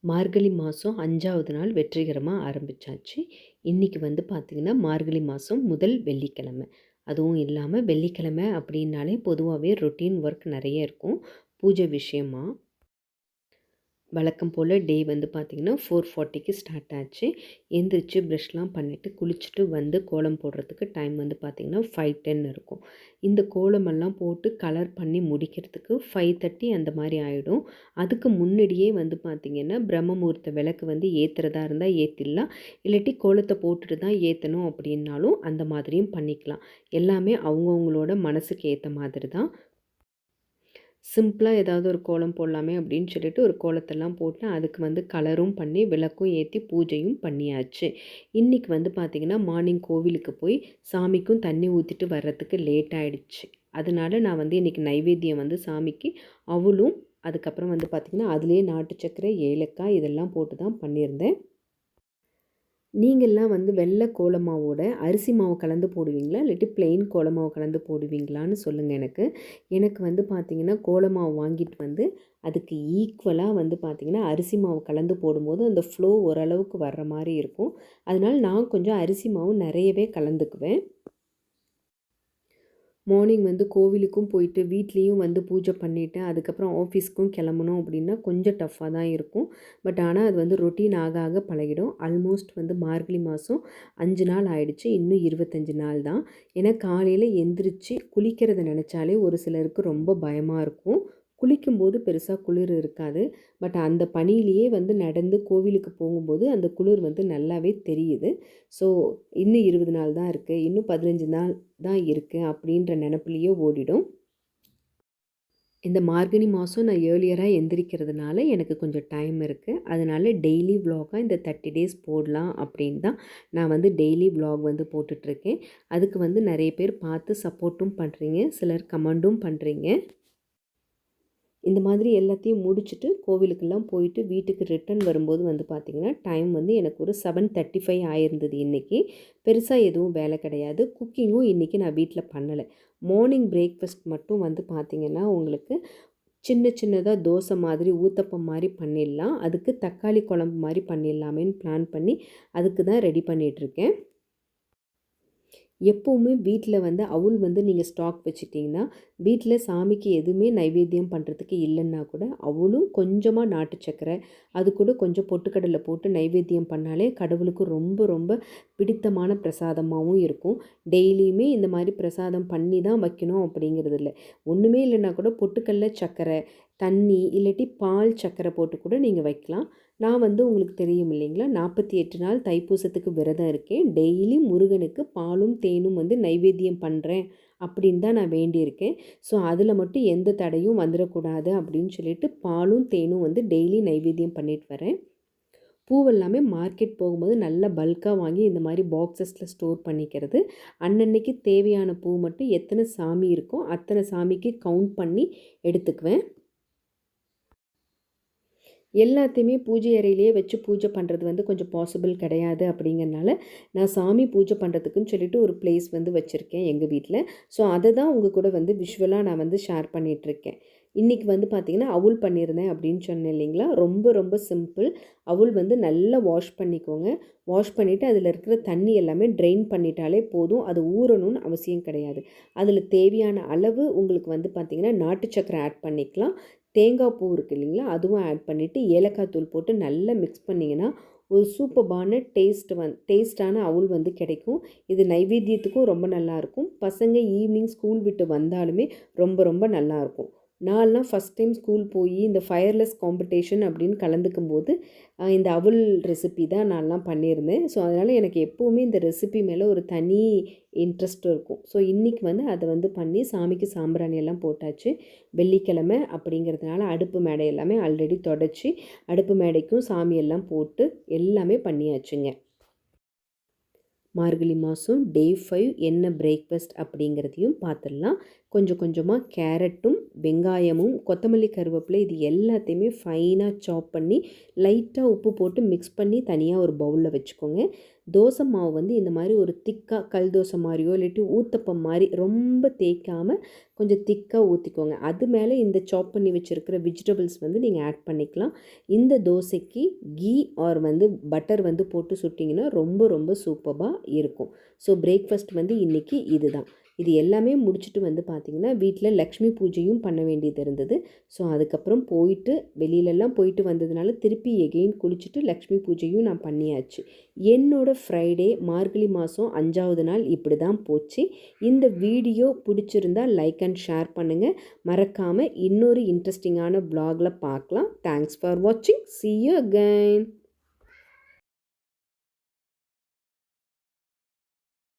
மார்கழி மாதம் 5வது நாள் வெற்றிகரமாக ஆரம்பித்தாச்சு. இன்றைக்கி வந்து பார்த்திங்கன்னா மார்கழி மாதம் முதல் வெள்ளிக்கிழமை. அதுவும் இல்லாமல் வெள்ளிக்கிழமை அப்படின்னாலே பொதுவாகவே ரொட்டீன் ஒர்க் நிறைய இருக்கும் பூஜை விஷயமாக. வழக்கம் போல் டே வந்து பார்த்திங்கன்னா 4:40க்கு ஸ்டார்ட் ஆச்சு. எந்திரிச்சு ப்ரஷ்லாம் பண்ணிவிட்டு குளிச்சுட்டு வந்து கோலம் போடுறதுக்கு டைம் வந்து பார்த்திங்கன்னா 5:10 இருக்கும். இந்த கோலமெல்லாம் போட்டு கலர் பண்ணி முடிக்கிறதுக்கு 5:30 அந்த மாதிரி ஆகிடும். அதுக்கு முன்னாடியே வந்து பார்த்திங்கன்னா பிரம்ம முகூர்த்த விளக்கு வந்து ஏற்றுறதா இருந்தால் ஏற்றிடலாம், இல்லாட்டி கோலத்தை போட்டுட்டு தான் ஏற்றணும் அப்படின்னாலும் அந்த மாதிரியும் பண்ணிக்கலாம். எல்லாமே அவங்கவுங்களோட மனசுக்கு ஏற்ற மாதிரி தான். சிம்பிளாக ஏதாவது ஒரு கோலம் போடலாமே அப்படின்னு சொல்லிட்டு ஒரு கோலத்தெல்லாம் போட்டு அதுக்கு வந்து கலரும் பண்ணி விளக்கும் ஏற்றி பூஜையும் பண்ணியாச்சு. இன்றைக்கி வந்து பார்த்திங்கன்னா மார்னிங் கோவிலுக்கு போய் சாமிக்கும் தண்ணி ஊற்றிட்டு வர்றதுக்கு லேட் ஆகிடுச்சு. அதனால நான் வந்து இன்றைக்கி நைவேத்தியம் வந்து சாமிக்கு அவலும் அதுக்கப்புறம் வந்து பார்த்திங்கன்னா அதுலேயே நாட்டு சர்க்கரை ஏலக்காய் இதெல்லாம் போட்டு தான் பண்ணியிருந்தேன். நீங்கள்லாம் வந்து வெள்ளை கோலமாவோட அரிசி மாவு கலந்து போடுவீங்களா, இல்லாட்டி ப்ளெயின் கோலமாவு கலந்து போடுவீங்களான்னு சொல்லுங்கள் எனக்கு. எனக்கு வந்து பார்த்திங்கன்னா கோலமாவு வாங்கிட்டு வந்து அதுக்கு ஈக்குவலாக வந்து பார்த்திங்கன்னா அரிசி மாவு கலந்து போடும்போது அந்த ஃப்ளோ ஓரளவுக்கு வர்ற மாதிரி இருக்கும். அதனால் நான் கொஞ்சம் அரிசி மாவு நிறையவே கலந்துக்குவேன். மார்னிங் வந்து கோவிலுக்கும் போயிட்டு வீட்லேயும் வந்து பூஜை பண்ணிவிட்டு அதுக்கப்புறம் ஆஃபீஸ்க்கும் கிளம்பணும் அப்படின்னா கொஞ்சம் டஃப்பாக தான் இருக்கும். பட் ஆனால் அது வந்து ரொட்டீன் ஆக ஆக பழகிடும். ஆல்மோஸ்ட் வந்து மார்கழி மாதம் 5 நாள் ஆகிடுச்சு, இன்னும் 25 நாள் தான். ஏன்னா காலையில் எந்திரிச்சு குளிக்கிறத நினச்சாலே ஒரு சிலருக்கு ரொம்ப பயமாக இருக்கும். குளிக்கும்போது பெருசாக குளிர் இருக்காது. பட் அந்த பனியிலேயே வந்து நடந்து கோவிலுக்கு போகும்போது அந்த குளிர் வந்து நல்லாவே தெரியுது. ஸோ இன்னும் 20 நாள் தான் இருக்குது, இன்னும் 15 நாள் தான் இருக்குது அப்படின்ற நினப்புலேயே ஓடிடும். இந்த மார்கழி மாதம் நான் ஏர்லியராக எந்திரிக்கிறதுனால எனக்கு கொஞ்சம் டைம் இருக்குது. அதனால் டெய்லி விலாகாக இந்த 30 டேஸ் போடலாம் அப்படின்னு தான் நான் வந்து டெய்லி விலாக் வந்து போட்டுட்ருக்கேன். அதுக்கு வந்து நிறைய பேர் பார்த்து சப்போர்ட்டும் பண்ணுறீங்க, சிலர் கமெண்டும் பண்ணுறீங்க. இந்த மாதிரி எல்லாத்தையும் முடிச்சுட்டு கோவிலுக்கெல்லாம் போயிட்டு வீட்டுக்கு ரிட்டன் வரும்போது வந்து பார்த்திங்கன்னா டைம் வந்து எனக்கு ஒரு 7:35 ஆயிருந்தது. இன்றைக்கி பெருசாக எதுவும் வேலை கிடையாது. குக்கிங்கும் இன்றைக்கி நான் வீட்டில் பண்ணலை. மார்னிங் பிரேக்ஃபாஸ்ட் மட்டும் வந்து பார்த்திங்கன்னா உங்களுக்கு சின்ன சின்னதாக தோசை மாதிரி ஊத்தப்பம் மாதிரி பண்ணிடலாம். அதுக்கு தக்காளி குழம்பு மாதிரி பண்ணிடலாமேன்னு பிளான் பண்ணி அதுக்கு தான் ரெடி பண்ணிகிட்ருக்கேன். எப்போவுமே வீட்டில் வந்து அவுல் வந்து நீங்கள் ஸ்டாக் வச்சுட்டிங்கன்னா வீட்டில் சாமிக்கு எதுவுமே நைவேத்தியம் பண்ணுறதுக்கு இல்லைன்னா கூட அவளும் கொஞ்சமாக நாட்டு சக்கரை அது கூட கொஞ்சம் பொட்டுக்கடலை போட்டு நைவேத்தியம் பண்ணாலே கடவுளுக்கு ரொம்ப ரொம்ப பிடித்தமான பிரசாதமாகவும் இருக்கும். டெய்லியுமே இந்த மாதிரி பிரசாதம் பண்ணி தான் வைக்கணும் அப்படிங்கிறது இல்லை. ஒன்றுமே இல்லைன்னா கூட பொட்டுக்கடலை சக்கரை தண்ணி இல்லாட்டி பால் சக்கரை போட்டு கூட நீங்கள் வைக்கலாம். நான் வந்து உங்களுக்கு தெரியும் இல்லைங்களா, 48 நாள் தைப்பூசத்துக்கு விரதம் இருக்கேன். டெய்லி முருகனுக்கு பாலும் தேனும் வந்து நைவேத்தியம் பண்ணுறேன் அப்படின்னு தான் நான் வேண்டியிருக்கேன். ஸோ அதில் மட்டும் எந்த தடையும் வந்துடக்கூடாது அப்படின்னு சொல்லிட்டு பாலும் தேனும் வந்து டெய்லி நைவேத்தியம் பண்ணிட்டு வரேன். பூவெல்லாமே மார்க்கெட் போகும்போது நல்லா பல்காக வாங்கி இந்த மாதிரி பாக்ஸஸில் ஸ்டோர் பண்ணிக்கிறது. அன்னன்னைக்கு தேவையான பூ மட்டும் எத்தனை சாமி இருக்கோ அத்தனை சாமிக்கு கவுண்ட் பண்ணி எடுத்துக்குவேன். எல்லாத்தையுமே பூஜை அறையிலேயே வச்சு பூஜை பண்ணுறது வந்து கொஞ்சம் பாசிபிள் கிடையாது. அப்படிங்கிறனால நான் சாமி பூஜை பண்ணுறதுக்குன்னு சொல்லிட்டு ஒரு பிளேஸ் வந்து வச்சுருக்கேன் எங்கள் வீட்டில். ஸோ அதை தான் உங்கள் கூட வந்து விஷுவலாக நான் வந்து ஷேர் பண்ணிகிட்ருக்கேன். இன்றைக்கி வந்து பார்த்திங்கன்னா அவுல் பண்ணியிருந்தேன் அப்படின்னு சொன்னேன் இல்லைங்களா, ரொம்ப ரொம்ப சிம்பிள். அவுல் வந்து நல்லா வாஷ் பண்ணிக்கோங்க. வாஷ் பண்ணிவிட்டு அதில் இருக்கிற தண்ணி எல்லாமே ட்ரெயின் பண்ணிட்டாலே போதும். அது ஊறணும்னு அவசியம் கிடையாது. அதில் தேவையான அளவு உங்களுக்கு வந்து பார்த்திங்கன்னா நாட்டு சக்கரை ஆட் பண்ணிக்கலாம். தேங்காய் பூ இருக்குது இல்லைங்களா, அதுவும் ஆட் பண்ணிவிட்டு ஏலக்காய் தூள் போட்டு நல்லா மிக்ஸ் பண்ணிங்கன்னா ஒரு சூப்பர்பான டேஸ்டான அவுல் வந்து கிடைக்கும். இது நைவேத்தியத்துக்கும் ரொம்ப நல்லாயிருக்கும். பசங்க ஈவினிங் ஸ்கூல் விட்டு வந்தாலுமே ரொம்ப ரொம்ப நல்லாயிருக்கும். நான்லாம் ஃபஸ்ட் டைம் ஸ்கூல் போய் இந்த ஃபயர்லெஸ் காம்படிஷன் அப்படின்னு கலந்துக்கும் போது இந்த அவுல் ரெசிபி தான் நான்லாம் பண்ணியிருந்தேன். ஸோ அதனால் எனக்கு எப்போவுமே இந்த ரெசிபி மேலே ஒரு தனி இன்ட்ரெஸ்ட்டும் இருக்கும். ஸோ இன்றைக்கி வந்து அதை வந்து பண்ணி சாமிக்கு சாம்பிராணி எல்லாம் போட்டாச்சு. வெள்ளிக்கிழமை அப்படிங்கிறதுனால அடுப்பு மேடை எல்லாமே ஆல்ரெடி தொடச்சி அடுப்பு மேடைக்கும் சாமியெல்லாம் போட்டு எல்லாமே பண்ணியாச்சுங்க. மார்கழி மாதம் டே 5 என்ன பிரேக்ஃபாஸ்ட் அப்படிங்கிறதையும் பார்த்துடலாம். கொஞ்சம் கொஞ்சமாக கேரட்டும் வெங்காயமும் கொத்தமல்லி கருவேப்பிலை இது எல்லாத்தையுமே ஃபைனாக சாப் பண்ணி லைட்டாக உப்பு போட்டு மிக்ஸ் பண்ணி தனியாக ஒரு பவுலில் வச்சுக்கோங்க. தோசை மாவு வந்து இந்த மாதிரி ஒரு திக்காக கல் தோசை மாதிரியோ இல்லாட்டி ஊத்தப்பம் மாதிரி ரொம்ப தேய்க்காமல் கொஞ்சம் திக்காக ஊற்றிக்கோங்க. அது மேலே இந்த சாப் பண்ணி வச்சுருக்கிற வெஜிடபிள்ஸ் வந்து நீங்கள் ஆட் பண்ணிக்கலாம். இந்த தோசைக்கு கீ ஆர் வந்து பட்டர் வந்து போட்டு சுட்டிங்கன்னா ரொம்ப ரொம்ப சூப்பராக இருக்கும். ஸோ பிரேக்ஃபாஸ்ட் வந்து இன்றைக்கி இதுதான். இது எல்லாமே முடிச்சுட்டு வந்து பார்த்திங்கன்னா வீட்டில் லக்ஷ்மி பூஜையும் பண்ண வேண்டியது இருந்தது. ஸோ அதுக்கப்புறம் போயிட்டு வெளியிலலாம் போயிட்டு வந்ததுனால திருப்பி எகெயின் குளிச்சுட்டு லக்ஷ்மி பூஜையும் நான் பண்ணியாச்சு. என்னோடய ஃப்ரைடே மார்கழி மாதம் 5வது நாள் இப்படி தான் போச்சு. இந்த வீடியோ பிடிச்சிருந்தால் லைக் அண்ட் ஷேர் பண்ணுங்கள். மறக்காமல் இன்னொரு இன்ட்ரெஸ்டிங்கான வ்ளாகில் பார்க்கலாம். தேங்க்ஸ் ஃபார் வாட்சிங். See you again.